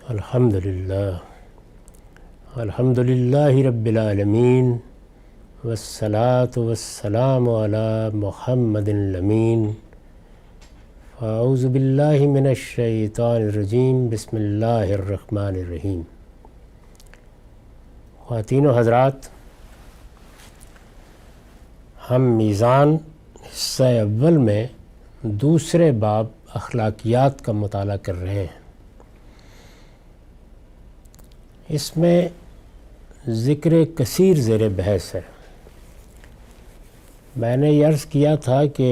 الحمد للہ رب العالمین والصلاة والسلام علی محمد الامین اعوذ باللہ من الشیطان الرجیم بسم اللہ الرحمن الرحیم۔ خواتین و حضرات، ہم میزان حصہ اول میں دوسرے باب اخلاقیات کا مطالعہ کر رہے ہیں۔ اس میں ذکر کثیر زیر بحث ہے۔ میں نے یہ عرض کیا تھا کہ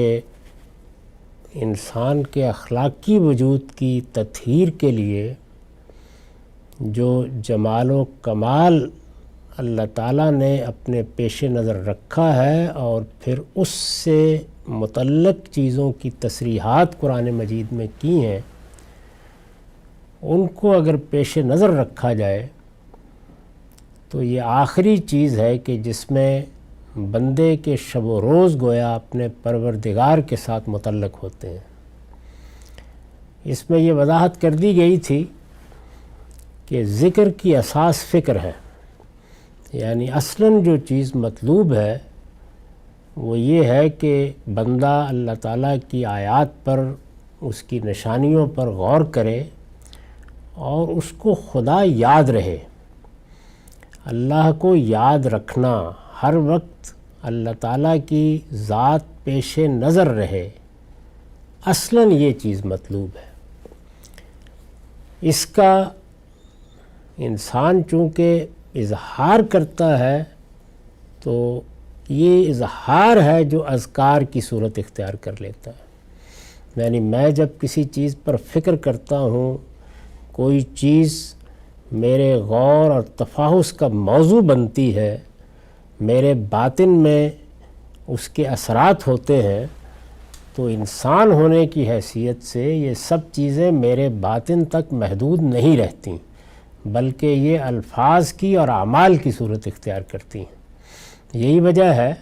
انسان کے اخلاقی وجود کی تطہیر کے لیے جو جمال و کمال اللہ تعالیٰ نے اپنے پیش نظر رکھا ہے اور پھر اس سے متعلق چیزوں کی تصریحات قرآن مجید میں کی ہیں، ان کو اگر پیش نظر رکھا جائے تو یہ آخری چیز ہے کہ جس میں بندے کے شب و روز گویا اپنے پروردگار کے ساتھ متعلق ہوتے ہیں۔ اس میں یہ وضاحت کر دی گئی تھی کہ ذکر کی اساس فکر ہے، یعنی اصلاً جو چیز مطلوب ہے وہ یہ ہے کہ بندہ اللہ تعالیٰ کی آیات پر، اس کی نشانیوں پر غور کرے اور اس کو خدا یاد رہے۔ اللہ کو یاد رکھنا، ہر وقت اللہ تعالیٰ کی ذات پیش نظر رہے، اصلاً یہ چیز مطلوب ہے۔ اس کا انسان چونکہ اظہار کرتا ہے تو یہ اظہار ہے جو اذکار کی صورت اختیار کر لیتا ہے۔ یعنی میں جب کسی چیز پر فکر کرتا ہوں، کوئی چیز میرے غور اور تفحص کا موضوع بنتی ہے، میرے باطن میں اس کے اثرات ہوتے ہیں، تو انسان ہونے کی حیثیت سے یہ سب چیزیں میرے باطن تک محدود نہیں رہتیں، بلکہ یہ الفاظ کی اور اعمال کی صورت اختیار کرتی ہیں۔ یہی وجہ ہے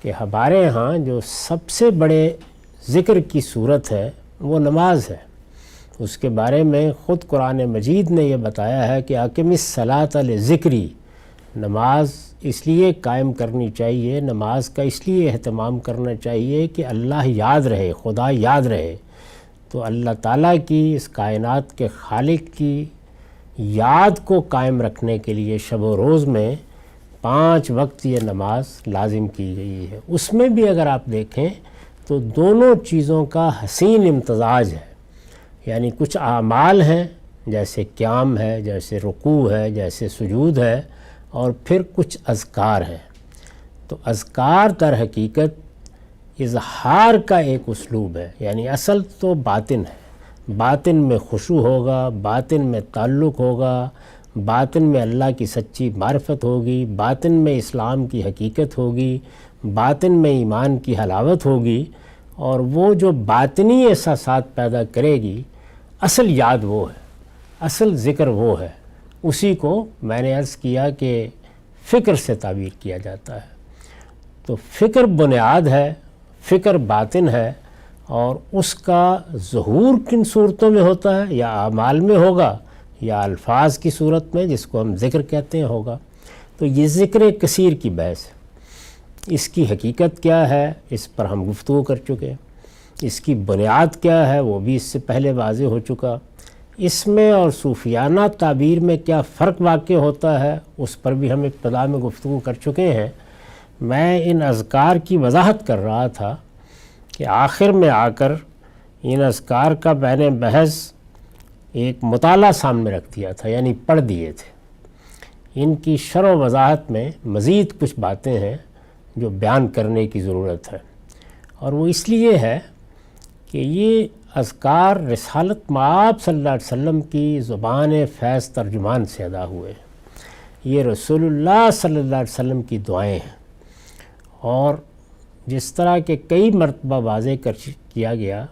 کہ ہمارے ہاں جو سب سے بڑے ذکر کی صورت ہے وہ نماز ہے۔ اس کے بارے میں خود قرآن مجید نے یہ بتایا ہے کہ اقم الصلاۃ لذکری، نماز اس لیے قائم کرنی چاہیے، نماز کا اس لیے اہتمام کرنا چاہیے کہ اللہ یاد رہے، خدا یاد رہے۔ تو اللہ تعالیٰ کی، اس کائنات کے خالق کی یاد کو قائم رکھنے کے لیے شب و روز میں 5 وقت یہ نماز لازم کی گئی ہے۔ اس میں بھی اگر آپ دیکھیں تو دونوں چیزوں کا حسین امتزاج ہے، یعنی کچھ اعمال ہیں جیسے قیام ہے، جیسے رکوع ہے، جیسے سجود ہے، اور پھر کچھ اذکار ہیں۔ تو اذکار در حقیقت اظہار کا ایک اسلوب ہے، یعنی اصل تو باطن ہے، باطن میں خشوع ہوگا، باطن میں تعلق ہوگا، باطن میں اللہ کی سچی معرفت ہوگی، باطن میں اسلام کی حقیقت ہوگی، باطن میں ایمان کی حلاوت ہوگی، اور وہ جو باطنی احساسات پیدا کرے گی، اصل یاد وہ ہے، اصل ذکر وہ ہے۔ اسی کو میں نے عرض کیا کہ فکر سے تعبیر کیا جاتا ہے۔ تو فکر بنیاد ہے، فکر باطن ہے، اور اس کا ظہور کن صورتوں میں ہوتا ہے؟ یا اعمال میں ہوگا یا الفاظ کی صورت میں، جس کو ہم ذکر کہتے ہیں، ہوگا۔ تو یہ ذکر کثیر کی بحث ہے۔ اس کی حقیقت کیا ہے، اس پر ہم گفتگو کر چکے۔ اس کی بنیاد کیا ہے، وہ بھی اس سے پہلے واضح ہو چکا۔ اس میں اور صوفیانہ تعبیر میں کیا فرق واقع ہوتا ہے، اس پر بھی ہم ابتدا میں گفتگو کر چکے ہیں۔ میں ان اذکار کی وضاحت کر رہا تھا کہ آخر میں آ کر ان اذکار کا میں نے بحث ایک مطالعہ سامنے رکھ دیا تھا، یعنی پڑھ دیے تھے۔ ان کی شرح و وضاحت میں مزید کچھ باتیں ہیں جو بیان کرنے کی ضرورت ہے، اور وہ اس لیے ہے کہ یہ اذکار رسالت مآب صلی اللہ علیہ وسلم کی زبان فیض ترجمان سے ادا ہوئے۔ یہ رسول اللہ صلی اللہ علیہ وسلم کی دعائیں ہیں، اور جس طرح کہ کئی مرتبہ واضح کیا گیا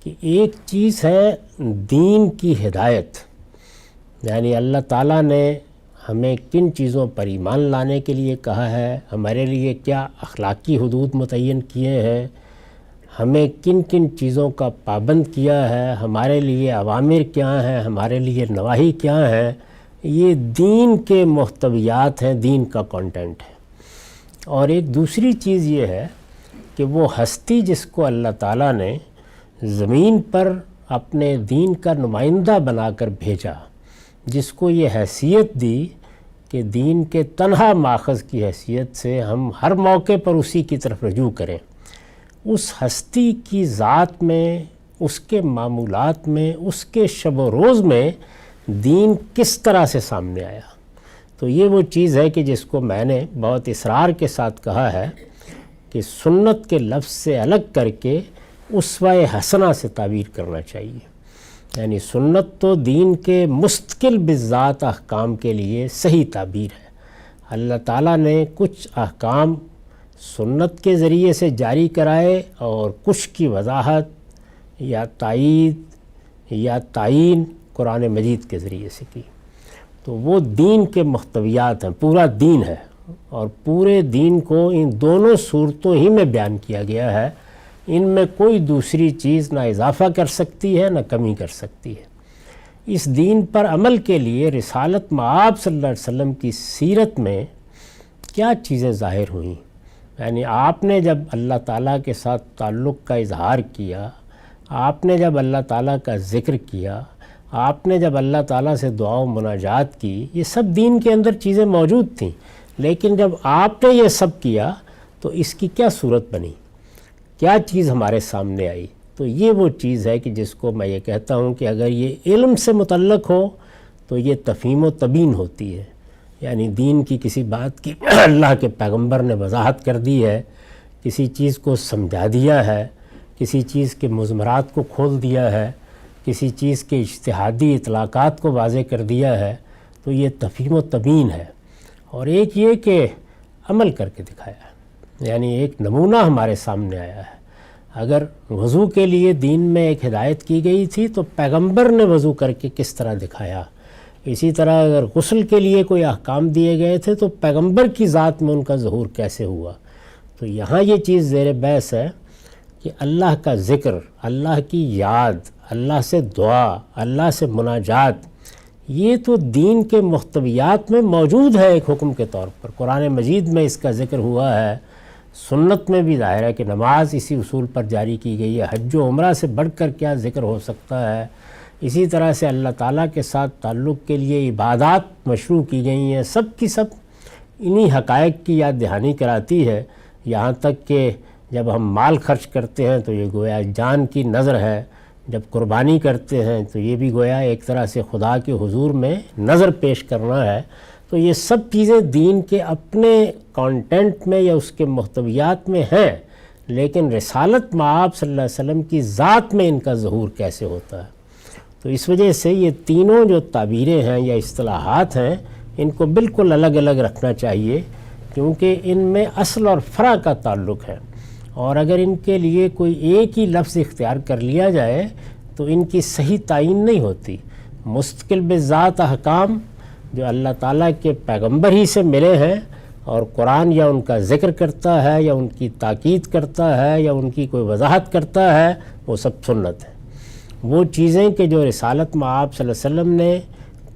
کہ ایک چیز ہے دین کی ہدایت، یعنی اللہ تعالیٰ نے ہمیں کن چیزوں پر ایمان لانے کے لیے کہا ہے، ہمارے لیے کیا اخلاقی حدود متعین کیے ہیں، ہمیں کن کن چیزوں کا پابند کیا ہے، ہمارے لیے اوامر کیا ہیں، ہمارے لیے نواہی کیا ہیں، یہ دین کے محتویات ہیں، دین کا کانٹینٹ ہے۔ اور ایک دوسری چیز یہ ہے کہ وہ ہستی جس کو اللہ تعالیٰ نے زمین پر اپنے دین کا نمائندہ بنا کر بھیجا، جس کو یہ حیثیت دی کہ دین کے تنہا ماخذ کی حیثیت سے ہم ہر موقع پر اسی کی طرف رجوع کریں، اس ہستی کی ذات میں، اس کے معمولات میں، اس کے شب و روز میں دین کس طرح سے سامنے آیا۔ تو یہ وہ چیز ہے کہ جس کو میں نے بہت اصرار کے ساتھ کہا ہے کہ سنت کے لفظ سے الگ کر کے اسوہ حسنہ سے تعبیر کرنا چاہیے۔ یعنی سنت تو دین کے مستقل بذات احکام کے لیے صحیح تعبیر ہے۔ اللہ تعالیٰ نے کچھ احکام سنت کے ذریعے سے جاری کرائے اور کچھ کی وضاحت یا تائید یا تعین قرآن مجید کے ذریعے سے کی۔ تو وہ دین کے محتویات ہیں، پورا دین ہے، اور پورے دین کو ان دونوں صورتوں ہی میں بیان کیا گیا ہے۔ ان میں کوئی دوسری چیز نہ اضافہ کر سکتی ہے نہ کمی کر سکتی ہے۔ اس دین پر عمل کے لیے رسالت مآب صلی اللہ علیہ وسلم کی سیرت میں کیا چیزیں ظاہر ہوئیں؟ یعنی آپ نے جب اللہ تعالیٰ کے ساتھ تعلق کا اظہار کیا، آپ نے جب اللہ تعالیٰ کا ذکر کیا، آپ نے جب اللہ تعالیٰ سے دعا و مناجات کی، یہ سب دین کے اندر چیزیں موجود تھیں، لیکن جب آپ نے یہ سب کیا تو اس کی کیا صورت بنی، کیا چیز ہمارے سامنے آئی؟ تو یہ وہ چیز ہے کہ جس کو میں یہ کہتا ہوں کہ اگر یہ علم سے متعلق ہو تو یہ تفہیم و تبین ہوتی ہے، یعنی دین کی کسی بات کی اللہ کے پیغمبر نے وضاحت کر دی ہے، کسی چیز کو سمجھا دیا ہے، کسی چیز کے مضمرات کو کھول دیا ہے، کسی چیز کے اجتہادی اطلاقات کو واضح کر دیا ہے، تو یہ تفہیم و تبین ہے۔ اور ایک یہ کہ عمل کر کے دکھایا ہے، یعنی ایک نمونہ ہمارے سامنے آیا ہے۔ اگر وضو کے لیے دین میں ایک ہدایت کی گئی تھی تو پیغمبر نے وضو کر کے کس طرح دکھایا، اسی طرح اگر غسل کے لیے کوئی احکام دیے گئے تھے تو پیغمبر کی ذات میں ان کا ظہور کیسے ہوا۔ تو یہاں یہ چیز زیر بحث ہے کہ اللہ کا ذکر، اللہ کی یاد، اللہ سے دعا، اللہ سے مناجات، یہ تو دین کے محتویات میں موجود ہے ایک حکم کے طور پر۔ قرآن مجید میں اس کا ذکر ہوا ہے، سنت میں بھی ظاہر ہے کہ نماز اسی اصول پر جاری کی گئی ہے، حج و عمرہ سے بڑھ کر کیا ذکر ہو سکتا ہے۔ اسی طرح سے اللہ تعالیٰ کے ساتھ تعلق کے لیے عبادات مشروع کی گئی ہیں، سب کی سب انہی حقائق کی یاد دہانی کراتی ہے۔ یہاں تک کہ جب ہم مال خرچ کرتے ہیں تو یہ گویا جان کی نظر ہے، جب قربانی کرتے ہیں تو یہ بھی گویا ایک طرح سے خدا کے حضور میں نظر پیش کرنا ہے۔ تو یہ سب چیزیں دین کے اپنے کانٹینٹ میں یا اس کے محتویات میں ہیں، لیکن رسالت مآب صلی اللہ علیہ وسلم کی ذات میں ان کا ظہور کیسے ہوتا ہے۔ تو اس وجہ سے یہ تینوں جو تعبیریں ہیں یا اصطلاحات ہیں، ان کو بالکل الگ الگ رکھنا چاہیے، کیونکہ ان میں اصل اور فرع کا تعلق ہے، اور اگر ان کے لیے کوئی ایک ہی لفظ اختیار کر لیا جائے تو ان کی صحیح تعین نہیں ہوتی۔ مستقل بذات احکام جو اللہ تعالیٰ کے پیغمبر ہی سے ملے ہیں اور قرآن یا ان کا ذکر کرتا ہے یا ان کی تاکید کرتا ہے یا ان کی کوئی وضاحت کرتا ہے، وہ سب سنت ہے۔ وہ چیزیں کہ جو رسالت مآب صلی اللہ علیہ وسلم نے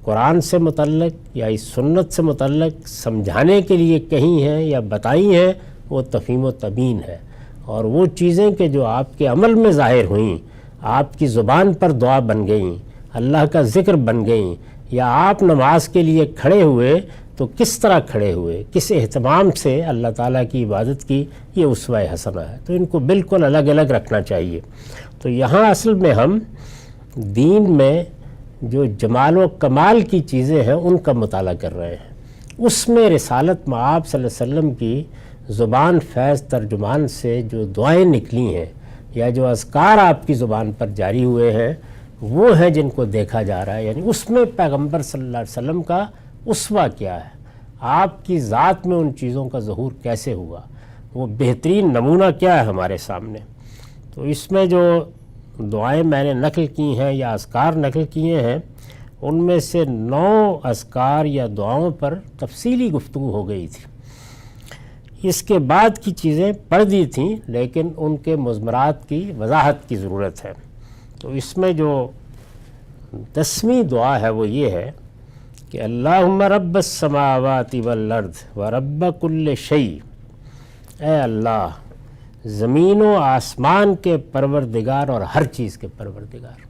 قرآن سے متعلق یا اس سنت سے متعلق سمجھانے کے لیے کہی ہیں یا بتائی ہیں، وہ تفہیم و تبین ہے۔ اور وہ چیزیں کہ جو آپ کے عمل میں ظاہر ہوئیں، آپ کی زبان پر دعا بن گئیں، اللہ کا ذکر بن گئیں، یا آپ نماز کے لیے کھڑے ہوئے تو کس طرح کھڑے ہوئے، کس اہتمام سے اللہ تعالیٰ کی عبادت کی، یہ اسوہ حسنہ ہے۔ تو ان کو بالکل الگ الگ رکھنا چاہیے۔ تو یہاں اصل میں ہم دین میں جو جمال و کمال کی چیزیں ہیں ان کا مطالعہ کر رہے ہیں۔ اس میں رسالت مآب صلی اللہ علیہ وسلم کی زبان فیض ترجمان سے جو دعائیں نکلی ہیں یا جو اذکار آپ کی زبان پر جاری ہوئے ہیں، وہ ہیں جن کو دیکھا جا رہا ہے۔ یعنی اس میں پیغمبر صلی اللہ علیہ وسلم کا اسوہ کیا ہے، آپ کی ذات میں ان چیزوں کا ظہور کیسے ہوا، وہ بہترین نمونہ کیا ہے ہمارے سامنے۔ تو اس میں جو دعائیں میں نے نقل کی ہیں یا اذکار نقل کیے ہیں، ان میں سے 9 اذکار یا دعاؤں پر تفصیلی گفتگو ہو گئی تھی۔ اس کے بعد کی چیزیں پڑھ دی تھیں، لیکن ان کے مضمرات کی وضاحت کی ضرورت ہے۔ تو اس میں جو 10ویں دعا ہے وہ یہ ہے کہ اللہم رب السماوات والارض ورب کل شیء، اے اللہ زمین و آسمان کے پروردگار اور ہر چیز کے پروردگار۔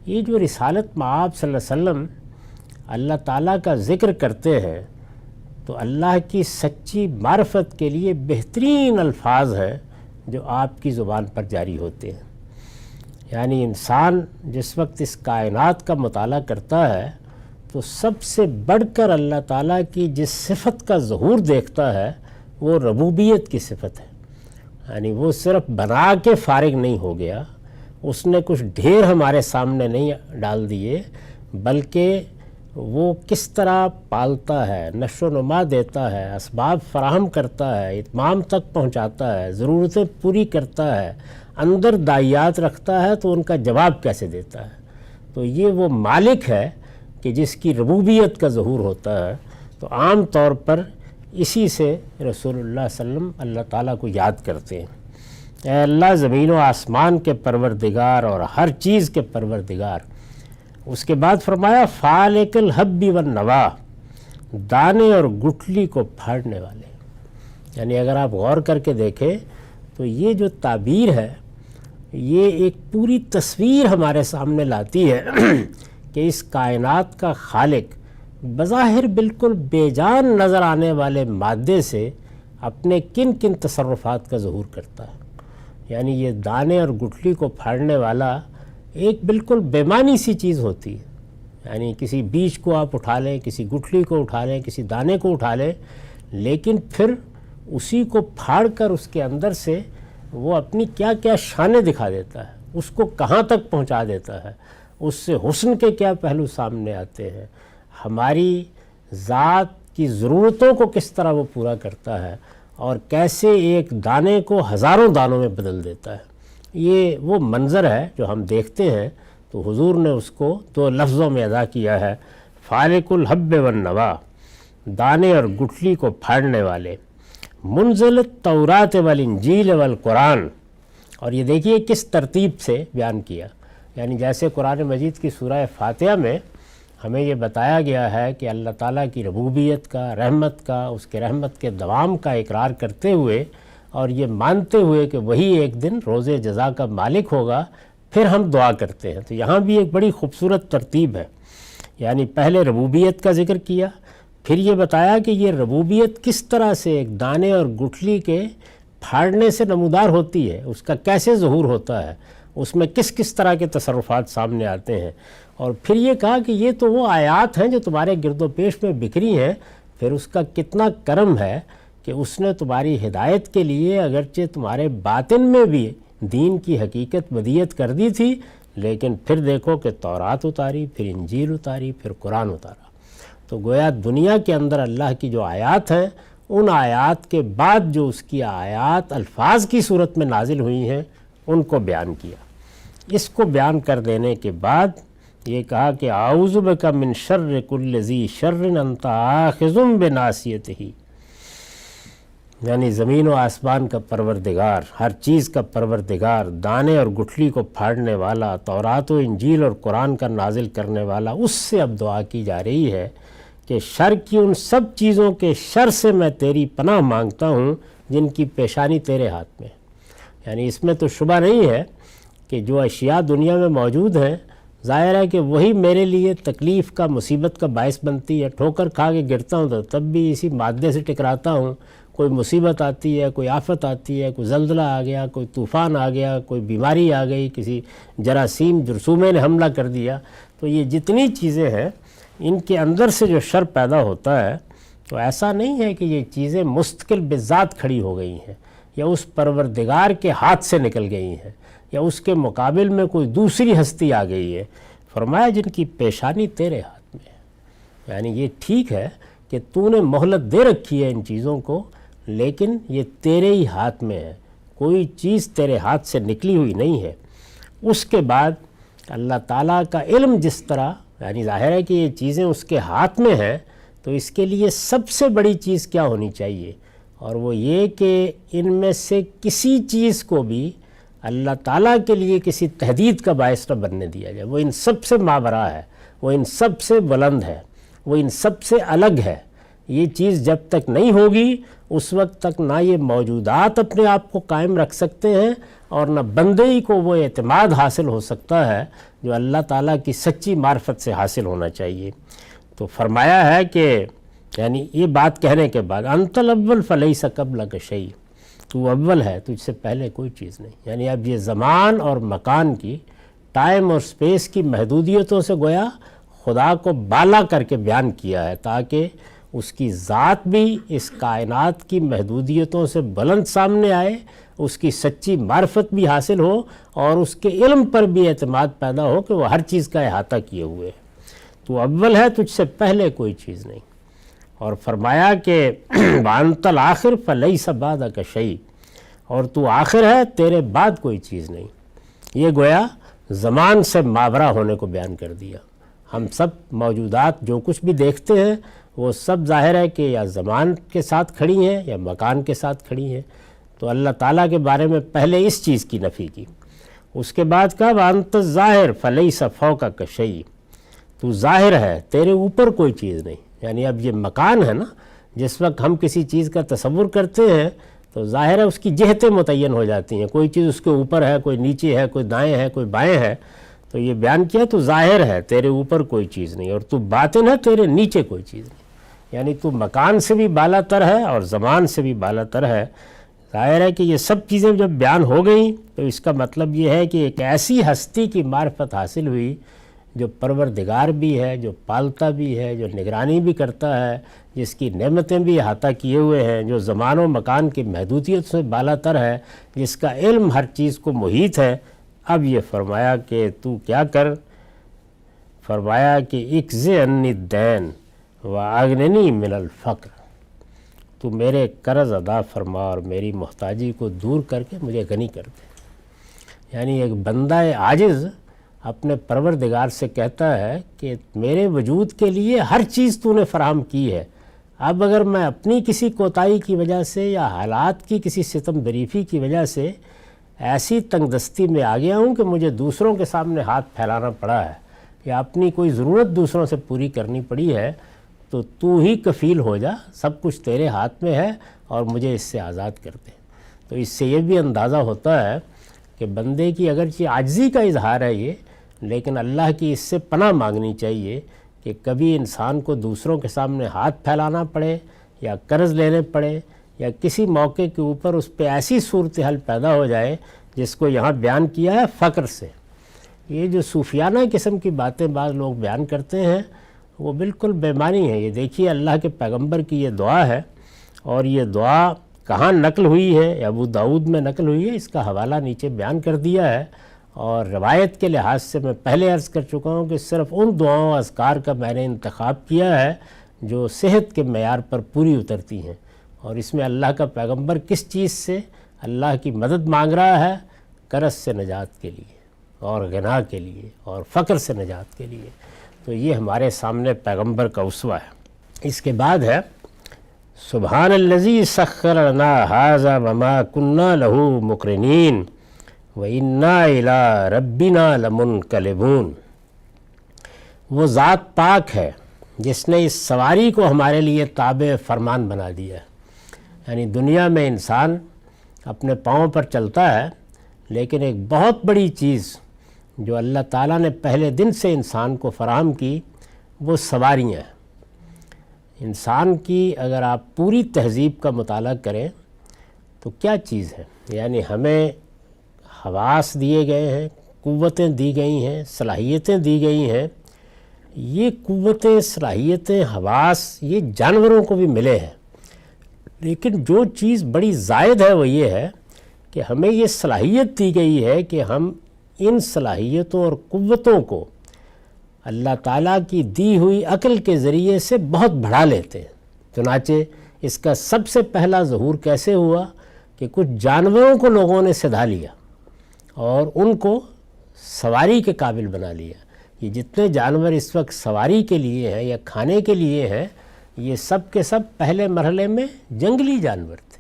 یہ جو رسالت مآب صلی اللہ علیہ وسلم اللہ تعالیٰ کا ذکر کرتے ہیں تو اللہ کی سچی معرفت کے لیے بہترین الفاظ ہیں جو آپ کی زبان پر جاری ہوتے ہیں۔ یعنی انسان جس وقت اس کائنات کا مطالعہ کرتا ہے تو سب سے بڑھ کر اللہ تعالیٰ کی جس صفت کا ظہور دیکھتا ہے وہ ربوبیت کی صفت ہے۔ یعنی وہ صرف بنا کے فارغ نہیں ہو گیا، اس نے کچھ ڈھیر ہمارے سامنے نہیں ڈال دیے، بلکہ وہ کس طرح پالتا ہے، نشو و نما دیتا ہے، اسباب فراہم کرتا ہے، اتمام تک پہنچاتا ہے، ضرورتیں پوری کرتا ہے، اندر داعیات رکھتا ہے تو ان کا جواب کیسے دیتا ہے۔ تو یہ وہ مالک ہے کہ جس کی ربوبیت کا ظہور ہوتا ہے۔ تو عام طور پر اسی سے رسول اللہ صلی اللہ علیہ وسلم اللہ تعالیٰ کو یاد کرتے ہیں۔ اے اللہ زمین و آسمان کے پروردگار اور ہر چیز کے پروردگار۔ اس کے بعد فرمایا فالق الحب والنوا، دانے اور گٹھلی کو پھاڑنے والے۔ یعنی اگر آپ غور کر کے دیکھیں تو یہ جو تعبیر ہے یہ ایک پوری تصویر ہمارے سامنے لاتی ہے کہ اس کائنات کا خالق بظاہر بالکل بے جان نظر آنے والے مادے سے اپنے کن کن تصرفات کا ظہور کرتا ہے۔ یعنی یہ دانے اور گٹھلی کو پھاڑنے والا ایک بالکل بے معنی سی چیز ہوتی ہے۔ یعنی کسی بیج کو آپ اٹھا لیں، کسی گٹھلی کو اٹھا لیں، کسی دانے کو اٹھا لیں، لیکن پھر اسی کو پھاڑ کر اس کے اندر سے وہ اپنی کیا کیا شانیں دکھا دیتا ہے، اس کو کہاں تک پہنچا دیتا ہے، اس سے حسن کے کیا پہلو سامنے آتے ہیں، ہماری ذات کی ضرورتوں کو کس طرح وہ پورا کرتا ہے، اور کیسے ایک دانے کو ہزاروں دانوں میں بدل دیتا ہے۔ یہ وہ منظر ہے جو ہم دیکھتے ہیں۔ تو حضور نے اس کو 2 لفظوں میں ادا کیا ہے، فالق الحب والنوا، دانے اور گٹھلی کو پھاڑنے والے، منزل التورات والانجیل والقرآن۔ اور یہ دیکھیے کس ترتیب سے بیان کیا، یعنی جیسے قرآن مجید کی سورہ فاتحہ میں ہمیں یہ بتایا گیا ہے کہ اللہ تعالیٰ کی ربوبیت کا، رحمت کا، اس کے رحمت کے دوام کا اقرار کرتے ہوئے اور یہ مانتے ہوئے کہ وہی ایک دن روز جزا کا مالک ہوگا، پھر ہم دعا کرتے ہیں۔ تو یہاں بھی ایک بڑی خوبصورت ترتیب ہے، یعنی پہلے ربوبیت کا ذکر کیا، پھر یہ بتایا کہ یہ ربوبیت کس طرح سے ایک دانے اور گٹھلی کے پھاڑنے سے نمودار ہوتی ہے، اس کا کیسے ظہور ہوتا ہے، اس میں کس کس طرح کے تصرفات سامنے آتے ہیں، اور پھر یہ کہا کہ یہ تو وہ آیات ہیں جو تمہارے گرد و پیش میں بکھری ہیں، پھر اس کا کتنا کرم ہے کہ اس نے تمہاری ہدایت کے لیے اگرچہ تمہارے باطن میں بھی دین کی حقیقت بدیت کر دی تھی، لیکن پھر دیکھو کہ تورات اتاری، پھر انجیل اتاری، پھر قرآن اتارا۔ تو گویا دنیا کے اندر اللہ کی جو آیات ہیں، ان آیات کے بعد جو اس کی آیات الفاظ کی صورت میں نازل ہوئی ہیں ان کو بیان کیا۔ اس کو بیان کر دینے کے بعد یہ کہا کہ اعوذ بک من شر کل ذی شر انت آخذ بناصیتہ، یعنی زمین و آسمان کا پروردگار، ہر چیز کا پروردگار، دانے اور گٹھلی کو پھاڑنے والا، تورات و انجیل اور قرآن کا نازل کرنے والا، اس سے اب دعا کی جا رہی ہے کہ شر کی ان سب چیزوں کے شر سے میں تیری پناہ مانگتا ہوں جن کی پیشانی تیرے ہاتھ میں۔ یعنی اس میں تو شبہ نہیں ہے کہ جو اشیاء دنیا میں موجود ہیں، ظاہر ہے کہ وہی میرے لیے تکلیف کا، مصیبت کا باعث بنتی ہے۔ ٹھوکر کھا کے گرتا ہوں تو تب بھی اسی مادے سے ٹکراتا ہوں، کوئی مصیبت آتی ہے، کوئی آفت آتی ہے، کوئی زلزلہ آ گیا، کوئی طوفان آ گیا، کوئی بیماری آ گئی، کسی جراثیم جرثومے نے حملہ کر دیا، تو یہ جتنی چیزیں ہیں ان کے اندر سے جو شر پیدا ہوتا ہے، تو ایسا نہیں ہے کہ یہ چیزیں مستقل بذات کھڑی ہو گئی ہیں یا اس پروردگار کے ہاتھ سے نکل گئی ہیں یا اس کے مقابل میں کوئی دوسری ہستی آ گئی ہے۔ فرمایا جن کی پیشانی تیرے ہاتھ میں ہے۔ یعنی یہ ٹھیک ہے کہ تو نے مہلت دے رکھی ہے ان چیزوں کو، لیکن یہ تیرے ہی ہاتھ میں ہے، کوئی چیز تیرے ہاتھ سے نکلی ہوئی نہیں ہے۔ اس کے بعد اللہ تعالیٰ کا علم جس طرح، یعنی ظاہر ہے کہ یہ چیزیں اس کے ہاتھ میں ہیں، تو اس کے لیے سب سے بڑی چیز کیا ہونی چاہیے؟ اور وہ یہ کہ ان میں سے کسی چیز کو بھی اللہ تعالیٰ کے لیے کسی تہدید کا باعث نہ بننے دیا جائے۔ وہ ان سب سے مابرا ہے، وہ ان سب سے بلند ہے، وہ ان سب سے الگ ہے۔ یہ چیز جب تک نہیں ہوگی اس وقت تک نہ یہ موجودات اپنے آپ کو قائم رکھ سکتے ہیں اور نہ بندے ہی کو وہ اعتماد حاصل ہو سکتا ہے جو اللہ تعالیٰ کی سچی معرفت سے حاصل ہونا چاہیے۔ تو فرمایا ہے کہ یعنی یہ بات کہنے کے بعد انت الاول فلیس قبلک شیء، تو اول ہے، تجھ سے پہلے کوئی چیز نہیں۔ یعنی اب یہ زمان اور مکان کی، ٹائم اور سپیس کی محدودیتوں سے گویا خدا کو بالا کر کے بیان کیا ہے تاکہ اس کی ذات بھی اس کائنات کی محدودیتوں سے بلند سامنے آئے، اس کی سچی معرفت بھی حاصل ہو اور اس کے علم پر بھی اعتماد پیدا ہو کہ وہ ہر چیز کا احاطہ کیے ہوئے ہے۔ تو اول ہے، تجھ سے پہلے کوئی چیز نہیں۔ اور فرمایا کہ وَأَنْتَ الْآخِرُ فَلَيْسَ بَعْدَكَ شَيْءٌ، اور تو آخر ہے، تیرے بعد کوئی چیز نہیں۔ یہ گویا زمان سے ماورا ہونے کو بیان کر دیا۔ ہم سب موجودات جو کچھ بھی دیکھتے ہیں وہ سب ظاہر ہے کہ یا زمان کے ساتھ کھڑی ہیں یا مکان کے ساتھ کھڑی ہیں۔ تو اللہ تعالیٰ کے بارے میں پہلے اس چیز کی نفی کی، اس کے بعد کہا وَأَنْتَ الظَّاهِرُ فَلَيْسَ فَوْقَكَ شَيْءٌ، تو ظاہر ہے، تیرے اوپر کوئی چیز نہیں۔ یعنی اب یہ مکان ہے نا، جس وقت ہم کسی چیز کا تصور کرتے ہیں تو ظاہر ہے اس کی جہتیں متعین ہو جاتی ہیں، کوئی چیز اس کے اوپر ہے، کوئی نیچے ہے، کوئی دائیں ہے، کوئی بائیں ہے۔ تو یہ بیان کیا تو ظاہر ہے، تیرے اوپر کوئی چیز نہیں، اور تو باطن ہے، تیرے نیچے کوئی چیز نہیں۔ یعنی تو مکان سے بھی بالا تر ہے اور زمان سے بھی بالا تر ہے۔ ظاہر ہے کہ یہ سب چیزیں جب بیان ہو گئیں تو اس کا مطلب یہ ہے کہ ایک ایسی ہستی کی معرفت حاصل ہوئی جو پروردگار بھی ہے، جو پالتا بھی ہے، جو نگرانی بھی کرتا ہے، جس کی نعمتیں بھی احاطہ کیے ہوئے ہیں، جو زمان و مکان کی محدودیت سے بالا تر ہے، جس کا علم ہر چیز کو محیط ہے۔ اب یہ فرمایا کہ تو کیا کر، فرمایا کہ اقض عنی الدین واغننی من الفقر، تو میرے قرض ادا فرما اور میری محتاجی کو دور کر کے مجھے غنی کر دے۔ یعنی ایک بندہ عاجز اپنے پروردگار سے کہتا ہے کہ میرے وجود کے لیے ہر چیز تو نے فراہم کی ہے، اب اگر میں اپنی کسی کوتاہی کی وجہ سے یا حالات کی کسی ستم ظریفی کی وجہ سے ایسی تنگ دستی میں آ گیا ہوں کہ مجھے دوسروں کے سامنے ہاتھ پھیلانا پڑا ہے یا اپنی کوئی ضرورت دوسروں سے پوری کرنی پڑی ہے، تو ہی کفیل ہو جا، سب کچھ تیرے ہاتھ میں ہے اور مجھے اس سے آزاد کر دے۔ تو اس سے یہ بھی اندازہ ہوتا ہے کہ بندے کی اگرچہ عاجزی کا اظہار ہے یہ، لیکن اللہ کی اس سے پناہ مانگنی چاہیے کہ کبھی انسان کو دوسروں کے سامنے ہاتھ پھیلانا پڑے یا قرض لینے پڑے یا کسی موقع کے اوپر اس پہ ایسی صورتحال پیدا ہو جائے جس کو یہاں بیان کیا ہے فقر سے۔ یہ جو صوفیانہ قسم کی باتیں بعض لوگ بیان کرتے ہیں وہ بالکل بے معنی ہے۔ یہ دیکھیے اللہ کے پیغمبر کی یہ دعا ہے، اور یہ دعا کہاں نقل ہوئی ہے، ابو داؤد میں نقل ہوئی ہے، اس کا حوالہ نیچے بیان کر دیا ہے۔ اور روایت کے لحاظ سے میں پہلے عرض کر چکا ہوں کہ صرف ان دعاؤں اذکار کا میں نے انتخاب کیا ہے جو صحت کے معیار پر پوری اترتی ہیں، اور اس میں اللہ کا پیغمبر کس چیز سے اللہ کی مدد مانگ رہا ہے؟ قرض سے نجات کے لیے اور غنا کے لیے اور فقر سے نجات کے لیے۔ تو یہ ہمارے سامنے پیغمبر کا اسوہ ہے۔ اس کے بعد ہے سبحان الذی سخر لنا ھذا وما كنا له مقرنین وَإِنَّا إِلَىٰ رَبِّنَا لَمُنْقَلِبُونَ، وہ ذات پاک ہے جس نے اس سواری کو ہمارے لیے تابع فرمان بنا دیا ہے۔ یعنی دنیا میں انسان اپنے پاؤں پر چلتا ہے، لیکن ایک بہت بڑی چیز جو اللہ تعالیٰ نے پہلے دن سے انسان کو فراہم کی وہ سواریاں ہیں۔ انسان کی اگر آپ پوری تہذیب کا مطالعہ کریں تو کیا چیز ہے؟ یعنی ہمیں حواس دیے گئے ہیں، قوتیں دی گئی ہیں، صلاحیتیں دی گئی ہیں۔ یہ قوتیں، صلاحیتیں، حواس یہ جانوروں کو بھی ملے ہیں، لیکن جو چیز بڑی زائد ہے وہ یہ ہے کہ ہمیں یہ صلاحیت دی گئی ہے کہ ہم ان صلاحیتوں اور قوتوں کو اللہ تعالیٰ کی دی ہوئی عقل کے ذریعے سے بہت بڑھا لیتے ہیں۔ چنانچہ اس کا سب سے پہلا ظہور کیسے ہوا کہ کچھ جانوروں کو لوگوں نے سدھا لیا اور ان کو سواری کے قابل بنا لیا۔ یہ جتنے جانور اس وقت سواری کے لیے ہیں یا کھانے کے لیے ہیں، یہ سب کے سب پہلے مرحلے میں جنگلی جانور تھے،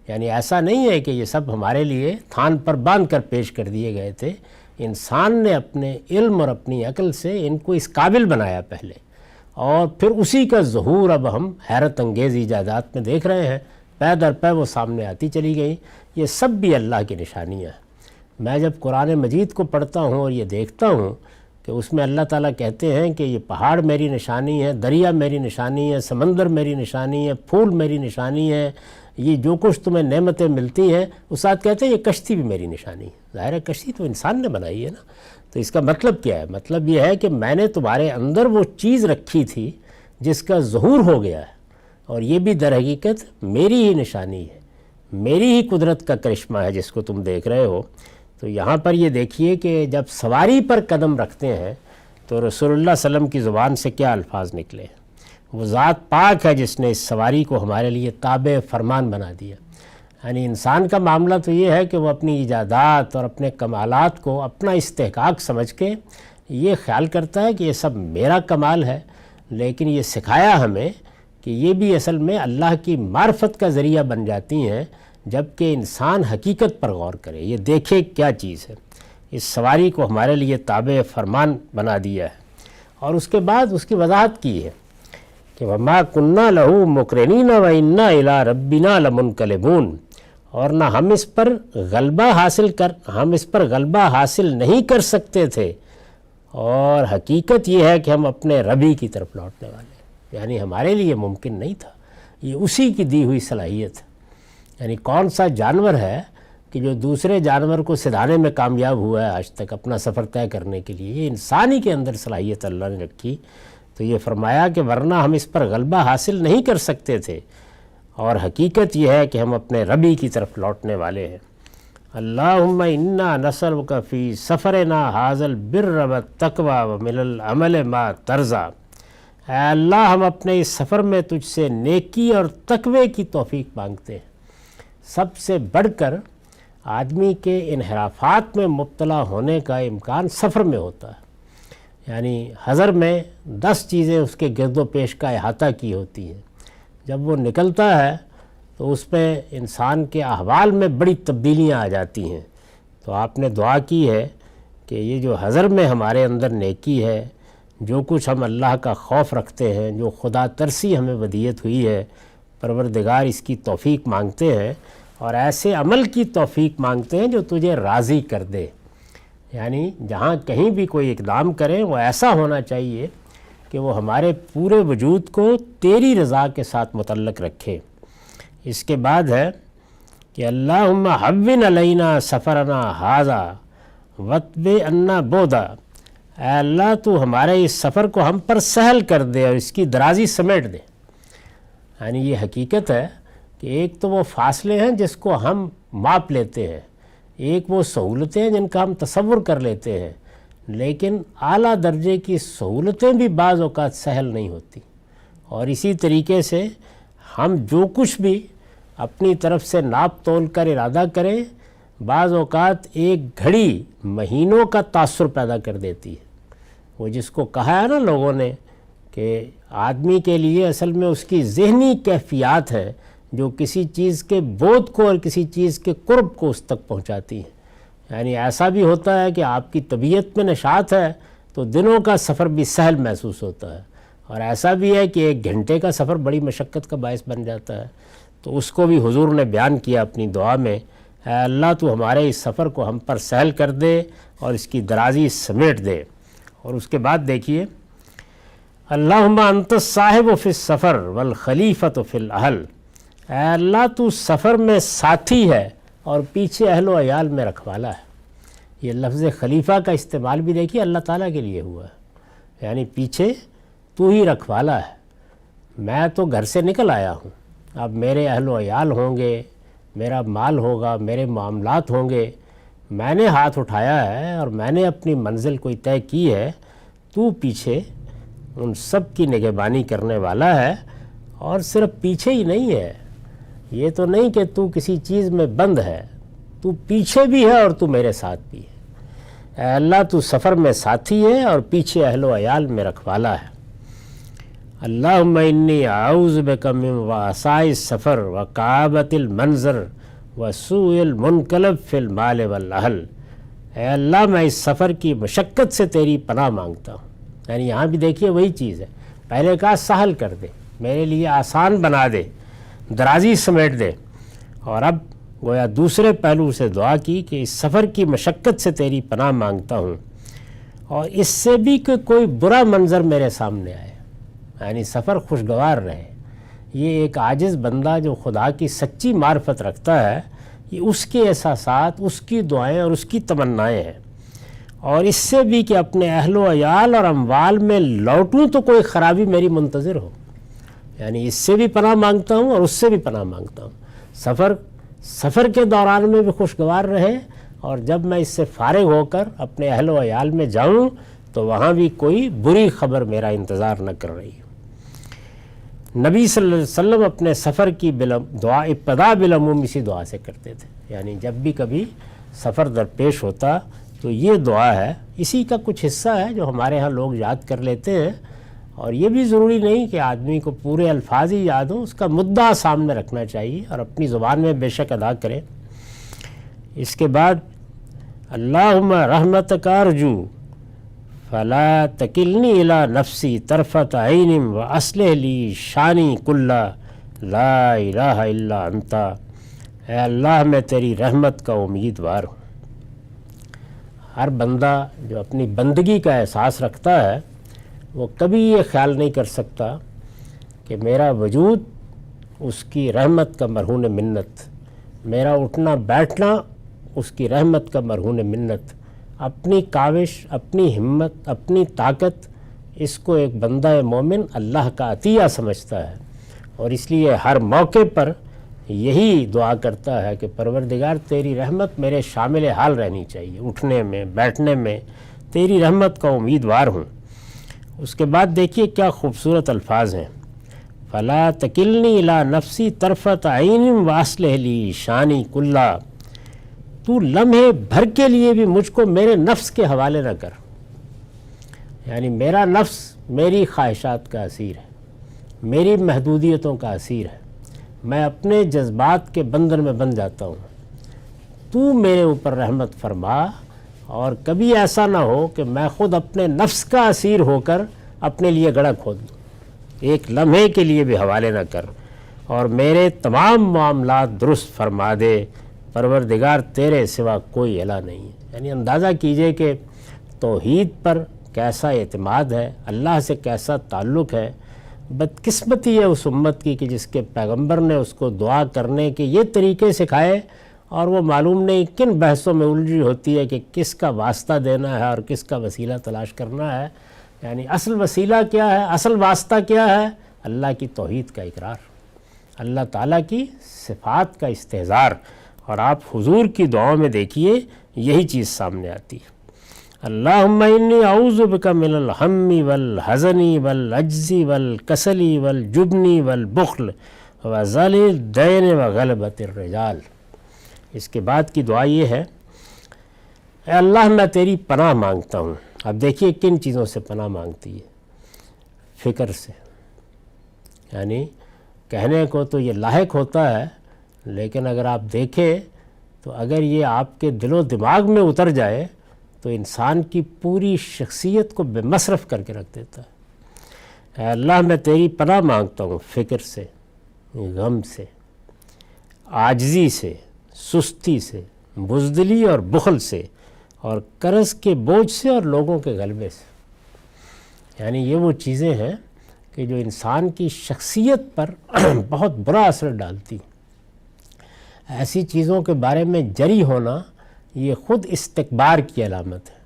یعنی ایسا نہیں ہے کہ یہ سب ہمارے لیے تھان پر باندھ کر پیش کر دیے گئے تھے۔ انسان نے اپنے علم اور اپنی عقل سے ان کو اس قابل بنایا پہلے، اور پھر اسی کا ظہور اب ہم حیرت انگیز ایجادات میں دیکھ رہے ہیں، پے در پے وہ سامنے آتی چلی گئی۔ یہ سب بھی اللہ کی نشانیاں ہیں۔ میں جب قرآن مجید کو پڑھتا ہوں اور یہ دیکھتا ہوں کہ اس میں اللہ تعالیٰ کہتے ہیں کہ یہ پہاڑ میری نشانی ہے، دریا میری نشانی ہے، سمندر میری نشانی ہے، پھول میری نشانی ہے، یہ جو کچھ تمہیں نعمتیں ملتی ہیں، اس ساتھ کہتے ہیں یہ کشتی بھی میری نشانی ہے۔ ظاہر ہے کشتی تو انسان نے بنائی ہے نا، تو اس کا مطلب کیا ہے؟ مطلب یہ ہے کہ میں نے تمہارے اندر وہ چیز رکھی تھی جس کا ظہور ہو گیا ہے، اور یہ بھی در حقیقت میری ہی نشانی ہے، میری ہی قدرت کا کرشمہ ہے جس کو تم دیکھ رہے ہو۔ تو یہاں پر یہ دیکھیے کہ جب سواری پر قدم رکھتے ہیں تو رسول اللہ صلی اللہ علیہ وسلم کی زبان سے کیا الفاظ نکلے ہیں؟ وہ ذات پاک ہے جس نے اس سواری کو ہمارے لیے تابع فرمان بنا دیا۔ یعنی انسان کا معاملہ تو یہ ہے کہ وہ اپنی ایجادات اور اپنے کمالات کو اپنا استحقاق سمجھ کے یہ خیال کرتا ہے کہ یہ سب میرا کمال ہے، لیکن یہ سکھایا ہمیں کہ یہ بھی اصل میں اللہ کی معرفت کا ذریعہ بن جاتی ہیں جبکہ انسان حقیقت پر غور کرے، یہ دیکھے کیا چیز ہے۔ اس سواری کو ہمارے لیے تابع فرمان بنا دیا ہے، اور اس کے بعد اس کی وضاحت کی ہے کہ وَمَا كُنَّا لَهُ مُقْرِنِينَ وَإِنَّا إِلَىٰ رَبِّنَا لَمُنْقَلِبُونَ، اور نہ ہم اس پر غلبہ حاصل نہیں کر سکتے تھے، اور حقیقت یہ ہے کہ ہم اپنے ربی کی طرف لوٹنے والے ہیں۔ یعنی ہمارے لیے ممکن نہیں تھا، یہ اسی کی دی ہوئی صلاحیت ہے۔ یعنی کون سا جانور ہے کہ جو دوسرے جانور کو سدھانے میں کامیاب ہوا ہے آج تک اپنا سفر طے کرنے کے لیے؟ یہ انسان ہی کے اندر صلاحیت اللہ نے رکھی۔ تو یہ فرمایا کہ ورنہ ہم اس پر غلبہ حاصل نہیں کر سکتے تھے، اور حقیقت یہ ہے کہ ہم اپنے ربی کی طرف لوٹنے والے ہیں۔ اللہم انا نسألک فی سفرنا ھذا البر والتقوی ومن العمل ما ترضی، اے اللہ ہم اپنے اس سفر میں تجھ سے نیکی اور تقوی کی توفیق مانگتے ہیں۔ سب سے بڑھ کر آدمی کے انحرافات میں مبتلا ہونے کا امکان سفر میں ہوتا ہے۔ یعنی حضر میں 10 چیزیں اس کے گرد و پیش کا احاطہ کی ہوتی ہیں، جب وہ نکلتا ہے تو اس میں انسان کے احوال میں بڑی تبدیلیاں آ جاتی ہیں۔ تو آپ نے دعا کی ہے کہ یہ جو حضر میں ہمارے اندر نیکی ہے، جو کچھ ہم اللہ کا خوف رکھتے ہیں، جو خدا ترسی ہمیں ودیت ہوئی ہے، پروردگار اس کی توفیق مانگتے ہیں، اور ایسے عمل کی توفیق مانگتے ہیں جو تجھے راضی کر دے۔ یعنی جہاں کہیں بھی کوئی اقدام کریں وہ ایسا ہونا چاہیے کہ وہ ہمارے پورے وجود کو تیری رضا کے ساتھ متعلق رکھے۔ اس کے بعد ہے کہ اللہم حون علینا سفرنا ھذا واتبع عنا بعدا، اے اللہ تو ہمارے اس سفر کو ہم پر سہل کر دے اور اس کی درازی سمیٹ دے۔ یعنی یہ حقیقت ہے کہ ایک تو وہ فاصلے ہیں جس کو ہم ماپ لیتے ہیں، ایک وہ سہولتیں جن کا ہم تصور کر لیتے ہیں، لیکن اعلیٰ درجے کی سہولتیں بھی بعض اوقات سہل نہیں ہوتی، اور اسی طریقے سے ہم جو کچھ بھی اپنی طرف سے ناپ تول کر ارادہ کریں، بعض اوقات ایک گھڑی مہینوں کا تاثر پیدا کر دیتی ہے۔ وہ جس کو کہا ہے نا لوگوں نے کہ آدمی کے لیے اصل میں اس کی ذہنی کیفیات ہیں جو کسی چیز کے بود کو اور کسی چیز کے قرب کو اس تک پہنچاتی ہیں۔ یعنی ایسا بھی ہوتا ہے کہ آپ کی طبیعت میں نشاط ہے تو دنوں کا سفر بھی سہل محسوس ہوتا ہے، اور ایسا بھی ہے کہ 1 گھنٹے کا سفر بڑی مشقت کا باعث بن جاتا ہے۔ تو اس کو بھی حضور نے بیان کیا اپنی دعا میں، اے اللہ تو ہمارے اس سفر کو ہم پر سہل کر دے اور اس کی درازی سمیٹ دے۔ اور اس کے بعد دیکھیے اللہم انت الصاحب فی السفر والخلیفۃ فی الاہل، اے اللہ تو سفر میں ساتھی ہے اور پیچھے اہل و عیال میں رکھوالا ہے۔ یہ لفظ خلیفہ کا استعمال بھی دیکھیے اللہ تعالیٰ کے لیے ہوا ہے، یعنی پیچھے تو ہی رکھوالا ہے، میں تو گھر سے نکل آیا ہوں، اب میرے اہل و عیال ہوں گے، میرا مال ہوگا، میرے معاملات ہوں گے، میں نے ہاتھ اٹھایا ہے اور میں نے اپنی منزل کوئی طے کی ہے، تو پیچھے ان سب کی نگہبانی کرنے والا ہے۔ اور صرف پیچھے ہی نہیں ہے، یہ تو نہیں کہ تو کسی چیز میں بند ہے، تو پیچھے بھی ہے اور تو میرے ساتھ بھی ہے۔ اے اللہ تو سفر میں ساتھی ہے اور پیچھے اہل و عیال میں رکھوالا ہے۔ اللہم انی اعوذ بک من وعثاء السفر وکآبۃ المنظر وسوء المنقلب فی المال والاہل۔ اے اللہ میں اس سفر کی مشقت سے تیری پناہ مانگتا ہوں۔ یعنی یہاں بھی دیکھیے وہی چیز ہے، پہلے کہا سہل کر دے، میرے لیے آسان بنا دے، درازی سمیٹ دے، اور اب گویا دوسرے پہلو سے دعا کی کہ اس سفر کی مشقت سے تیری پناہ مانگتا ہوں، اور اس سے بھی کہ کوئی برا منظر میرے سامنے آئے، یعنی سفر خوشگوار رہے۔ یہ ایک عاجز بندہ جو خدا کی سچی معرفت رکھتا ہے، یہ اس کے احساسات، اس کی دعائیں اور اس کی تمنائیں ہیں، اور اس سے بھی کہ اپنے اہل و عیال اور اموال میں لوٹوں تو کوئی خرابی میری منتظر ہو، یعنی اس سے بھی پناہ مانگتا ہوں اور اس سے بھی پناہ مانگتا ہوں۔ سفر کے دوران میں بھی خوشگوار رہے، اور جب میں اس سے فارغ ہو کر اپنے اہل و عیال میں جاؤں تو وہاں بھی کوئی بری خبر میرا انتظار نہ کر رہی ہو۔ نبی صلی اللہ علیہ وسلم اپنے سفر کی دعا ابتدا بالعموم اسی دعا سے کرتے تھے، یعنی جب بھی کبھی سفر درپیش ہوتا تو یہ دعا ہے، اسی کا کچھ حصہ ہے جو ہمارے ہاں لوگ یاد کر لیتے ہیں، اور یہ بھی ضروری نہیں کہ آدمی کو پورے الفاظ ہی یاد ہوں، اس کا مدعا سامنے رکھنا چاہیے اور اپنی زبان میں بے شک ادا کرے۔ اس کے بعد اللہم رحمتک ارجو فلا تکلنی الی نفسی طرفۃ عین واصلح لی شانی کلہ لا الہ الا انت۔ اے اللہ میں تیری رحمت کا امیدوار ہوں۔ ہر بندہ جو اپنی بندگی کا احساس رکھتا ہے وہ کبھی یہ خیال نہیں کر سکتا کہ میرا وجود اس کی رحمت کا مرہون منت، میرا اٹھنا بیٹھنا اس کی رحمت کا مرہون منت، اپنی کاوش، اپنی ہمت، اپنی طاقت، اس کو ایک بندہ مومن اللہ کا عطیہ سمجھتا ہے، اور اس لیے ہر موقع پر یہی دعا کرتا ہے کہ پروردگار تیری رحمت میرے شامل حال رہنی چاہیے، اٹھنے میں بیٹھنے میں تیری رحمت کا امیدوار ہوں۔ اس کے بعد دیکھیے کیا خوبصورت الفاظ ہیں، فلا تکلنی الی نفسی طرفۃ عین واصلح لی شانی کلہ۔ تو لمحے بھر کے لیے بھی مجھ کو میرے نفس کے حوالے نہ کر، یعنی میرا نفس میری خواہشات کا اسیر ہے، میری محدودیتوں کا اسیر ہے، میں اپنے جذبات کے بندھن میں بندھ جاتا ہوں۔ تو میرے اوپر رحمت فرما، اور کبھی ایسا نہ ہو کہ میں خود اپنے نفس کا اسیر ہو کر اپنے لیے گڑھا کھود دوں، ایک لمحے کے لیے بھی حوالے نہ کر، اور میرے تمام معاملات درست فرما دے۔ پروردگار تیرے سوا کوئی الہ نہیں ہے۔ یعنی اندازہ کیجئے کہ توحید پر کیسا اعتماد ہے، اللہ سے کیسا تعلق ہے۔ بدقسمتی ہے اس امت کی کہ جس کے پیغمبر نے اس کو دعا کرنے کے یہ طریقے سکھائے، اور وہ معلوم نہیں کن بحثوں میں الجھی ہوتی ہے کہ کس کا واسطہ دینا ہے اور کس کا وسیلہ تلاش کرنا ہے۔ یعنی اصل وسیلہ کیا ہے، اصل واسطہ کیا ہے؟ اللہ کی توحید کا اقرار، اللہ تعالیٰ کی صفات کا استحضار، اور آپ حضور کی دعاؤں میں دیکھیے یہی چیز سامنے آتی ہے۔ اللہم انی اعوذ بک من الہم والحزن والعجز والکسل والجبن والبخل وذل الدین وغلبۃ الرجال۔ اس کے بعد کی دعا یہ ہے، اے اللہ میں تیری پناہ مانگتا ہوں۔ اب دیکھیے کن چیزوں سے پناہ مانگتی ہے، فکر سے، یعنی کہنے کو تو یہ لاحق ہوتا ہے، لیکن اگر آپ دیکھیں تو اگر یہ آپ کے دل و دماغ میں اتر جائے تو انسان کی پوری شخصیت کو بے مصرف کر کے رکھ دیتا ہے۔ اے اللہ میں تیری پناہ مانگتا ہوں فکر سے، غم سے، عاجزی سے، سستی سے، بزدلی اور بخل سے، اور قرض کے بوجھ سے اور لوگوں کے غلبے سے۔ یعنی یہ وہ چیزیں ہیں کہ جو انسان کی شخصیت پر بہت برا اثر ڈالتی۔ ایسی چیزوں کے بارے میں جری ہونا یہ خود استکبار کی علامت ہے۔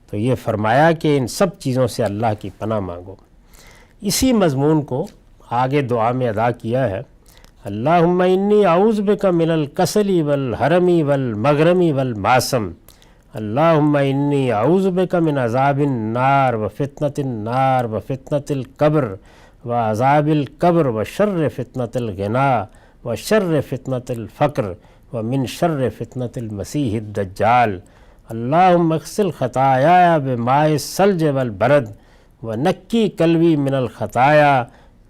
تو یہ فرمایا کہ ان سب چیزوں سے اللہ کی پناہ مانگو۔ اسی مضمون کو آگے دعا میں ادا کیا ہے، اللہم انی اعوذ بک من الکسل والحرم والمغرم والمعصم، اللہم انی اعوذ بک من عذاب النار وفتنة النار وفتنة القبر وعذاب القبر وشر فتنة الغنا وشر فتنة الفقر ومن شر فتنة المسیح الدجال، اللہم اغسل خطایا بماء الثلج والبرد ونکی قلبی من الخطایا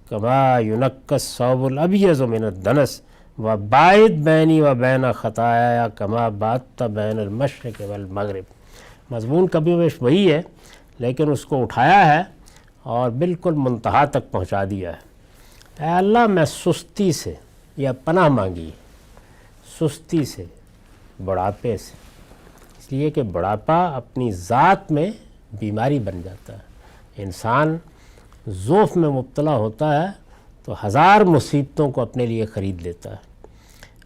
کما ینقی الثوب الابیض من الدنس وباعد بینی و بین خطایا کما باعدت بین المشرق والمغرب۔ مضمون کبھی بیش وہی ہے، لیکن اس کو اٹھایا ہے اور بالکل منتہا تک پہنچا دیا ہے۔ اے اللہ میں سستی سے یا پناہ مانگی، سستی سے، بڑھاپے سے، اس لیے کہ بڑھاپا اپنی ذات میں بیماری بن جاتا ہے۔ انسان ضعف میں مبتلا ہوتا ہے تو ہزار مصیبتوں کو اپنے لیے خرید لیتا ہے۔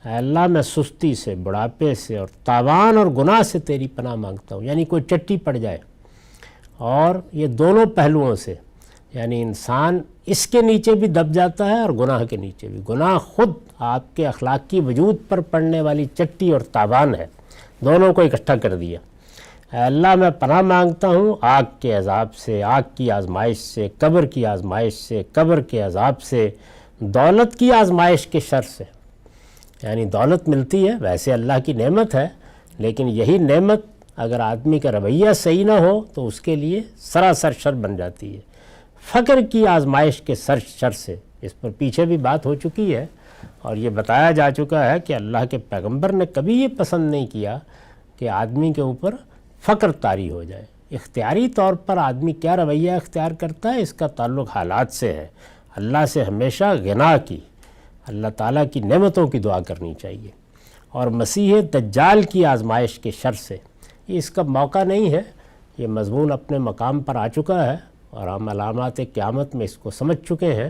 اے اللہ میں سستی سے، بڑھاپے سے اور تاوان اور گناہ سے تیری پناہ مانگتا ہوں، یعنی کوئی چٹی پڑ جائے، اور یہ دونوں پہلوؤں سے، یعنی انسان اس کے نیچے بھی دب جاتا ہے اور گناہ کے نیچے بھی۔ گناہ خود آپ کے اخلاقی وجود پر پڑنے والی چٹی اور تاوان ہے، دونوں کو اکٹھا کر دیا۔ اے اللہ میں پناہ مانگتا ہوں آگ کے عذاب سے، آگ کی آزمائش سے، قبر کی آزمائش سے، قبر کے عذاب سے، دولت کی آزمائش کے شر سے۔ یعنی دولت ملتی ہے، ویسے اللہ کی نعمت ہے، لیکن یہی نعمت اگر آدمی کا رویہ صحیح نہ ہو تو اس کے لیے سراسر شر بن جاتی ہے۔ فقر کی آزمائش کے شر سے، اس پر پیچھے بھی بات ہو چکی ہے اور یہ بتایا جا چکا ہے کہ اللہ کے پیغمبر نے کبھی یہ پسند نہیں کیا کہ آدمی کے اوپر فقر طاری ہو جائے۔ اختیاری طور پر آدمی کیا رویہ اختیار کرتا ہے، اس کا تعلق حالات سے ہے۔ اللہ سے ہمیشہ غنا کی، اللہ تعالیٰ کی نعمتوں کی دعا کرنی چاہیے۔ اور مسیح دجال کی آزمائش کے شر سے، یہ اس کا موقع نہیں ہے، یہ مضمون اپنے مقام پر آ چکا ہے اور ہم علامات قیامت میں اس کو سمجھ چکے ہیں۔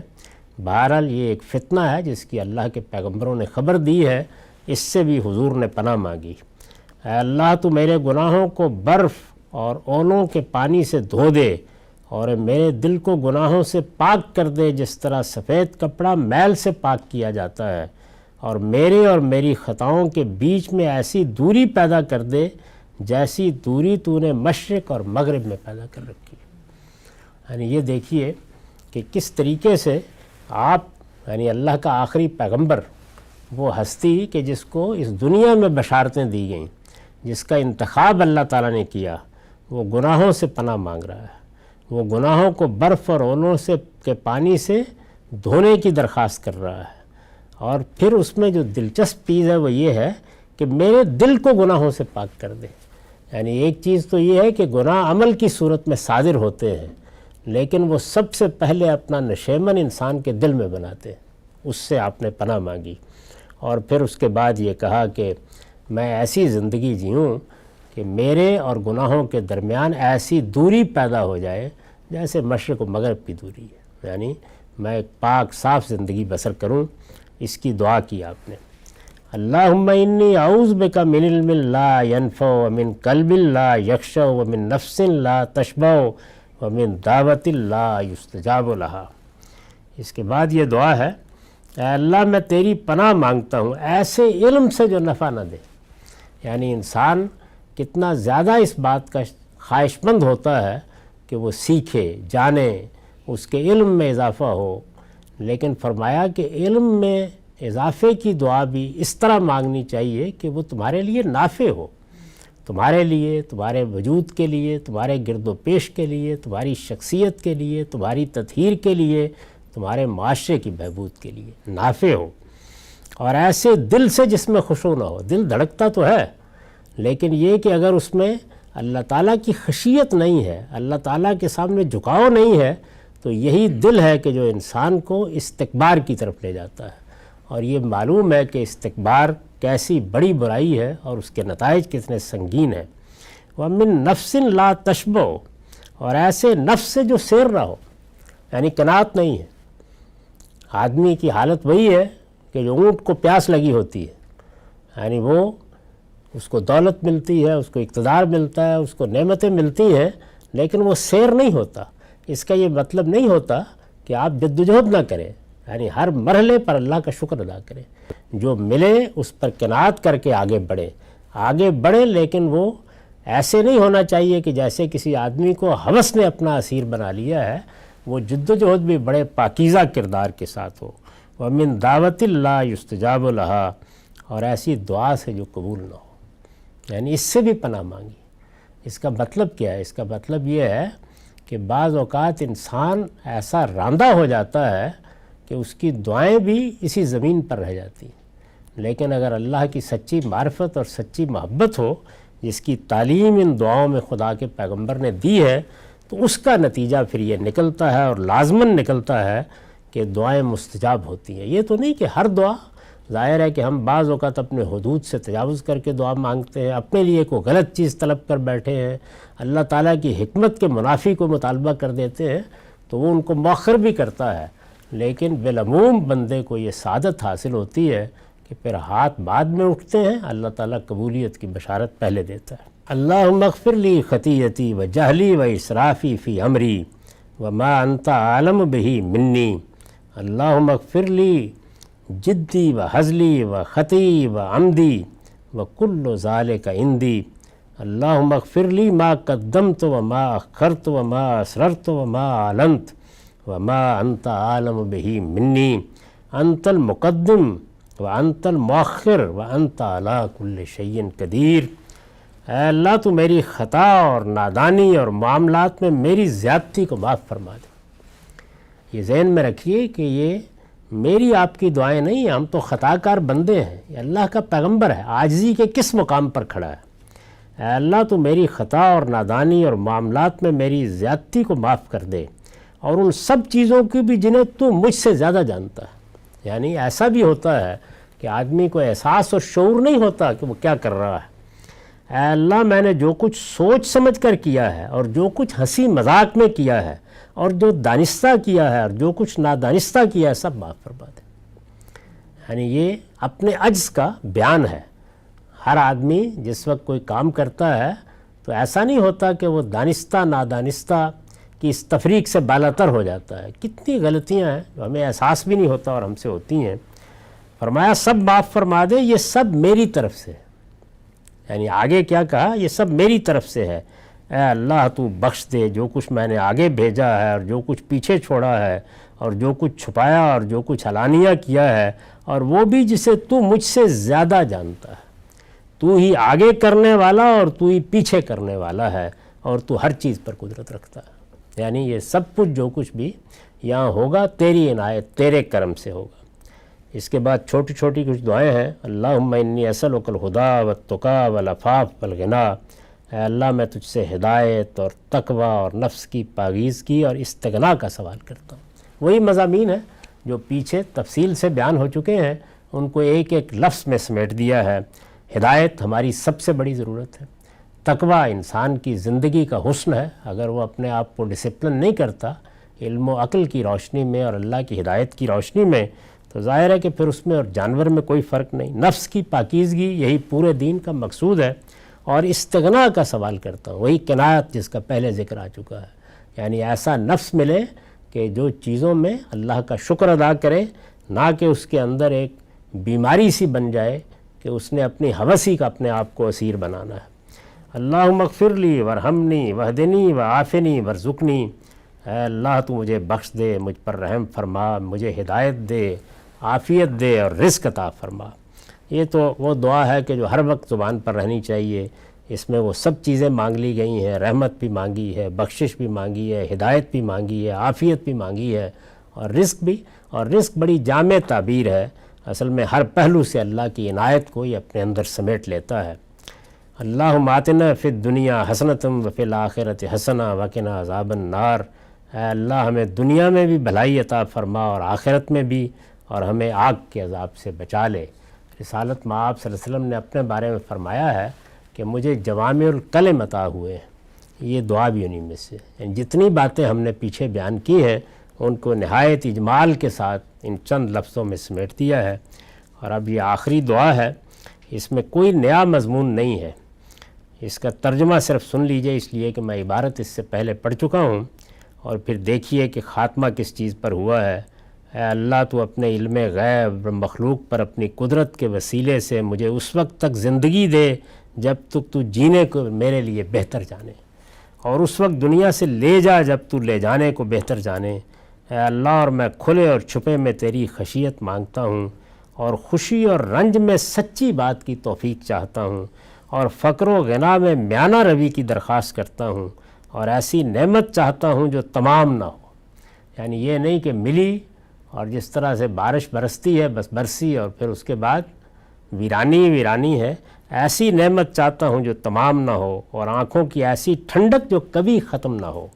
بہرحال یہ ایک فتنہ ہے جس کی اللہ کے پیغمبروں نے خبر دی ہے، اس سے بھی حضور نے پناہ مانگی۔ اے اللہ تو میرے گناہوں کو برف اور اولوں کے پانی سے دھو دے، اور میرے دل کو گناہوں سے پاک کر دے جس طرح سفید کپڑا میل سے پاک کیا جاتا ہے، اور میرے اور میری خطاؤں کے بیچ میں ایسی دوری پیدا کر دے جیسی دوری تو نے مشرق اور مغرب میں پیدا کر رکھی ہے۔ یعنی یہ دیکھیے کہ کس طریقے سے آپ، یعنی اللہ کا آخری پیغمبر، وہ ہستی کہ جس کو اس دنیا میں بشارتیں دی گئیں، جس کا انتخاب اللہ تعالیٰ نے کیا، وہ گناہوں سے پناہ مانگ رہا ہے، وہ گناہوں کو برف اور اولوں سے کے پانی سے دھونے کی درخواست کر رہا ہے۔ اور پھر اس میں جو دلچسپ چیز ہے وہ یہ ہے کہ میرے دل کو گناہوں سے پاک کر دے۔ یعنی ایک چیز تو یہ ہے کہ گناہ عمل کی صورت میں صادر ہوتے ہیں، لیکن وہ سب سے پہلے اپنا نشیمن انسان کے دل میں بناتے ہیں، اس سے آپ نے پناہ مانگی۔ اور پھر اس کے بعد یہ کہا کہ میں ایسی زندگی جیوں کہ میرے اور گناہوں کے درمیان ایسی دوری پیدا ہو جائے جیسے مشرق و مغرب کی دوری ہے، یعنی میں ایک پاک صاف زندگی بسر کروں۔ اس کی دعا کی آپ نے۔ اللہم انی اعوذ بک من علم لا ینفع ومن قلب لا یخشع ومن نفس لا تشبع ومن دعوت لا یستجاب لہا۔ اس کے بعد یہ دعا ہے، اے اللہ میں تیری پناہ مانگتا ہوں ایسے علم سے جو نفع نہ دے۔ یعنی انسان کتنا زیادہ اس بات کا خواہش مند ہوتا ہے کہ وہ سیکھے، جانے، اس کے علم میں اضافہ ہو، لیکن فرمایا کہ علم میں اضافے کی دعا بھی اس طرح مانگنی چاہیے کہ وہ تمہارے لیے نافع ہو، تمہارے لیے، تمہارے وجود کے لیے، تمہارے گرد و پیش کے لیے، تمہاری شخصیت کے لیے، تمہاری تطہیر کے لیے، تمہارے معاشرے کی بہبود کے لیے نافع ہو، اور ایسے دل سے جس میں خشوع نہ ہو۔ دل دھڑکتا تو ہے، لیکن یہ کہ اگر اس میں اللہ تعالیٰ کی خشیت نہیں ہے، اللہ تعالیٰ کے سامنے جھکاؤ نہیں ہے، تو یہی دل ہے کہ جو انسان کو استکبار کی طرف لے جاتا ہے۔ اور یہ معلوم ہے کہ استکبار کیسی بڑی برائی ہے اور اس کے نتائج کتنے سنگین ہیں۔ وَمِن نَفْسٍ لَا تَشْبَعُ، اور ایسے نفس سے جو سیر نہ ہو، یعنی قناعت نہیں ہے۔ آدمی کی حالت وہی ہے کہ جو اونٹ کو پیاس لگی ہوتی ہے، یعنی وہ اس کو دولت ملتی ہے، اس کو اقتدار ملتا ہے، اس کو نعمتیں ملتی ہیں، لیکن وہ سیر نہیں ہوتا۔ اس کا یہ مطلب نہیں ہوتا کہ آپ جدوجہد نہ کریں، یعنی ہر مرحلے پر اللہ کا شکر ادا کریں، جو ملے اس پر قناعت کر کے آگے بڑھیں، لیکن وہ ایسے نہیں ہونا چاہیے کہ جیسے کسی آدمی کو ہوس نے اپنا اسیر بنا لیا ہے۔ وہ جدوجہد بھی بڑے پاکیزہ کردار کے ساتھ ہو۔ وَمِن دعوت لا یستجاب لہا، اور ایسی دعا سے جو قبول نہ ہو، یعنی اس سے بھی پناہ مانگی۔ اس کا مطلب کیا ہے؟ اس کا مطلب یہ ہے کہ بعض اوقات انسان ایسا راندہ ہو جاتا ہے کہ اس کی دعائیں بھی اسی زمین پر رہ جاتی ہیں، لیکن اگر اللہ کی سچی معرفت اور سچی محبت ہو، جس کی تعلیم ان دعاؤں میں خدا کے پیغمبر نے دی ہے، تو اس کا نتیجہ پھر یہ نکلتا ہے اور لازماً نکلتا ہے کہ دعائیں مستجاب ہوتی ہیں۔ یہ تو نہیں کہ ہر دعا، ظاہر ہے کہ ہم بعض اوقات اپنے حدود سے تجاوز کر کے دعا مانگتے ہیں، اپنے لیے کوئی غلط چیز طلب کر بیٹھے ہیں، اللہ تعالیٰ کی حکمت کے منافی کو مطالبہ کر دیتے ہیں تو وہ ان کو مؤخر بھی کرتا ہے، لیکن بالعموم بندے کو یہ سعادت حاصل ہوتی ہے کہ پھر ہاتھ بعد میں اٹھتے ہیں، اللہ تعالیٰ قبولیت کی بشارت پہلے دیتا ہے۔ اللہم اغفر لی خطیئتی و جہلی و اسرافی فی امری وما انت عالم بہی منی، اللہم اغفر لی جدی و حزلی و خطی و عمدی و کل ذالک عندی، اللہم اغفر لی ما قدمت و ما اخرت و ما اسررت و ما اعلنت وما انت عالم بہی منی، انت المقدم و انت المؤخر و انت علی کل شیء قدیر۔ اے اللہ تو میری خطا اور نادانی اور معاملات میں میری زیادتی کو معاف فرما دے۔ یہ ذہن میں رکھیے کہ یہ میری آپ کی دعائیں نہیں ہیں، ہم تو خطا کار بندے ہیں، یہ اللہ کا پیغمبر ہے، عاجزی کے کس مقام پر کھڑا ہے۔ اے اللہ تو میری خطا اور نادانی اور معاملات میں میری زیادتی کو معاف کر دے، اور ان سب چیزوں کی بھی جنہیں تو مجھ سے زیادہ جانتا ہے۔ یعنی ایسا بھی ہوتا ہے کہ آدمی کو احساس اور شعور نہیں ہوتا کہ وہ کیا کر رہا ہے۔ اے اللہ میں نے جو کچھ سوچ سمجھ کر کیا ہے اور جو کچھ ہنسی مذاق میں کیا ہے اور جو دانستہ کیا ہے اور جو کچھ نادانستہ کیا ہے، سب معاف فرما دے۔ یعنی یہ اپنے عجز کا بیان ہے۔ ہر آدمی جس وقت کوئی کام کرتا ہے تو ایسا نہیں ہوتا کہ وہ دانستہ نادانستہ کی اس تفریق سے بالاتر ہو جاتا ہے۔ کتنی غلطیاں ہیں جو ہمیں احساس بھی نہیں ہوتا اور ہم سے ہوتی ہیں۔ فرمایا سب معاف فرما دے، یہ سب میری طرف سے، یعنی آگے کیا کہا، یہ سب میری طرف سے ہے۔ اے اللہ تو بخش دے جو کچھ میں نے آگے بھیجا ہے اور جو کچھ پیچھے چھوڑا ہے اور جو کچھ چھپایا اور جو کچھ علانیہ کیا ہے، اور وہ بھی جسے تو مجھ سے زیادہ جانتا ہے۔ تو ہی آگے کرنے والا اور تو ہی پیچھے کرنے والا ہے، اور تو ہر چیز پر قدرت رکھتا ہے۔ یعنی یہ سب کچھ جو کچھ بھی یہاں ہوگا تیری عنایت، تیرے کرم سے ہوگا۔ اس کے بعد چھوٹی چھوٹی کچھ دعائیں ہیں۔ اللہم انی اسألک الہدی والتقی والعفاف والغنی، اے اللہ میں تجھ سے ہدایت اور تقوی اور نفس کی پاکیزگی اور استغنا کا سوال کرتا ہوں۔ وہی مضامین ہیں جو پیچھے تفصیل سے بیان ہو چکے ہیں، ان کو ایک ایک لفظ میں سمیٹ دیا ہے۔ ہدایت ہماری سب سے بڑی ضرورت ہے۔ تقوی انسان کی زندگی کا حسن ہے۔ اگر وہ اپنے آپ کو ڈسپلن نہیں کرتا علم و عقل کی روشنی میں اور اللہ کی ہدایت کی روشنی میں، تو ظاہر ہے کہ پھر اس میں اور جانور میں کوئی فرق نہیں۔ نفس کی پاکیزگی یہی پورے دین کا مقصود ہے۔ اور استغنا کا سوال کرتا ہوں، وہی قناعت جس کا پہلے ذکر آ چکا ہے، یعنی ایسا نفس ملے کہ جو چیزوں میں اللہ کا شکر ادا کرے، نہ کہ اس کے اندر ایک بیماری سی بن جائے کہ اس نے اپنی ہوسی کا اپنے آپ کو اسیر بنانا ہے۔ اللہم اغفر لی ورحمنی وہدنی وعافنی ورزقنی، اے اللہ تو مجھے بخش دے، مجھ پر رحم فرما، مجھے ہدایت دے، عافیت دے اور رزق عطا فرما۔ یہ تو وہ دعا ہے کہ جو ہر وقت زبان پر رہنی چاہیے۔ اس میں وہ سب چیزیں مانگ لی گئی ہیں، رحمت بھی مانگی ہے، بخشش بھی مانگی ہے، ہدایت بھی مانگی ہے، عافیت بھی مانگی ہے، اور رزق بھی۔ اور رزق بڑی جامع تعبیر ہے، اصل میں ہر پہلو سے اللہ کی عنایت کو یہ اپنے اندر سمیٹ لیتا ہے۔ اللہم آتنا فی الدنیا حسنۃ وفی الآخرۃ حسنہ وقنا عذاب النار، اے اللہ ہمیں دنیا میں بھی بھلائی عطا فرما اور آخرت میں بھی، اور ہمیں آگ کے عذاب سے بچا لے۔ رسالت مآب صلی اللہ علیہ وسلم نے اپنے بارے میں فرمایا ہے کہ مجھے جوامع الکلم عطا ہوئے ہیں۔ یہ دعا بھی انہی میں سے، یعنی جتنی باتیں ہم نے پیچھے بیان کی ہیں ان کو نہایت اجمال کے ساتھ ان چند لفظوں میں سمیٹ دیا ہے۔ اور اب یہ آخری دعا ہے، اس میں کوئی نیا مضمون نہیں ہے، اس کا ترجمہ صرف سن لیجئے، اس لیے کہ میں عبارت اس سے پہلے پڑھ چکا ہوں، اور پھر دیکھیے کہ خاتمہ کس چیز پر ہوا ہے۔ اے اللہ تو اپنے علم غیب مخلوق پر اپنی قدرت کے وسیلے سے مجھے اس وقت تک زندگی دے جب تک تو جینے کو میرے لیے بہتر جانے، اور اس وقت دنیا سے لے جا جب تو لے جانے کو بہتر جانے۔ اے اللہ اور میں کھلے اور چھپے میں تیری خشیت مانگتا ہوں، اور خوشی اور رنج میں سچی بات کی توفیق چاہتا ہوں، اور فقر و غنا میں میانہ روی کی درخواست کرتا ہوں، اور ایسی نعمت چاہتا ہوں جو تمام نہ ہو. یعنی یہ نہیں کہ ملی اور جس طرح سے بارش برستی ہے بس برسی اور پھر اس کے بعد ویرانی ویرانی ہے. ایسی نعمت چاہتا ہوں جو تمام نہ ہو اور آنکھوں کی ایسی ٹھنڈک جو کبھی ختم نہ ہو.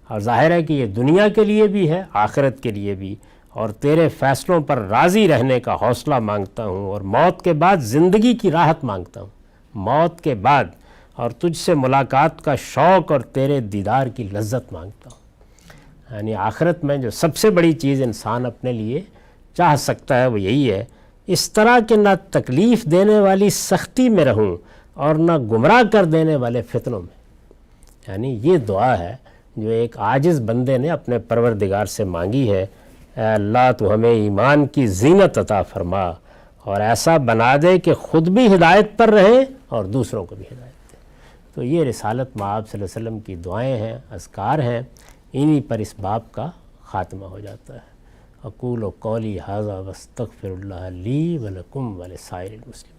اور ظاہر ہے کہ یہ دنیا کے لیے بھی ہے، آخرت کے لیے بھی. اور تیرے فیصلوں پر راضی رہنے کا حوصلہ مانگتا ہوں اور موت کے بعد زندگی کی راحت مانگتا ہوں، موت کے بعد، اور تجھ سے ملاقات کا شوق اور تیرے دیدار کی لذت مانگتا ہوں. یعنی آخرت میں جو سب سے بڑی چیز انسان اپنے لیے چاہ سکتا ہے وہ یہی ہے، اس طرح کہ نہ تکلیف دینے والی سختی میں رہوں اور نہ گمراہ کر دینے والے فتنوں میں. یعنی یہ دعا ہے جو ایک عاجز بندے نے اپنے پروردگار سے مانگی ہے، اے اللہ تو ہمیں ایمان کی زینت عطا فرما اور ایسا بنا دے کہ خود بھی ہدایت پر رہے اور دوسروں کو بھی ہدایت دے. تو یہ رسالت مآب صلی اللہ علیہ وسلم کی دعائیں ہیں، اذکار ہیں، انہی پر اس باب کا خاتمہ ہو جاتا ہے. اقول قولی ھذا واستغفر اللہ لی ولکم ولسائر المسلمین.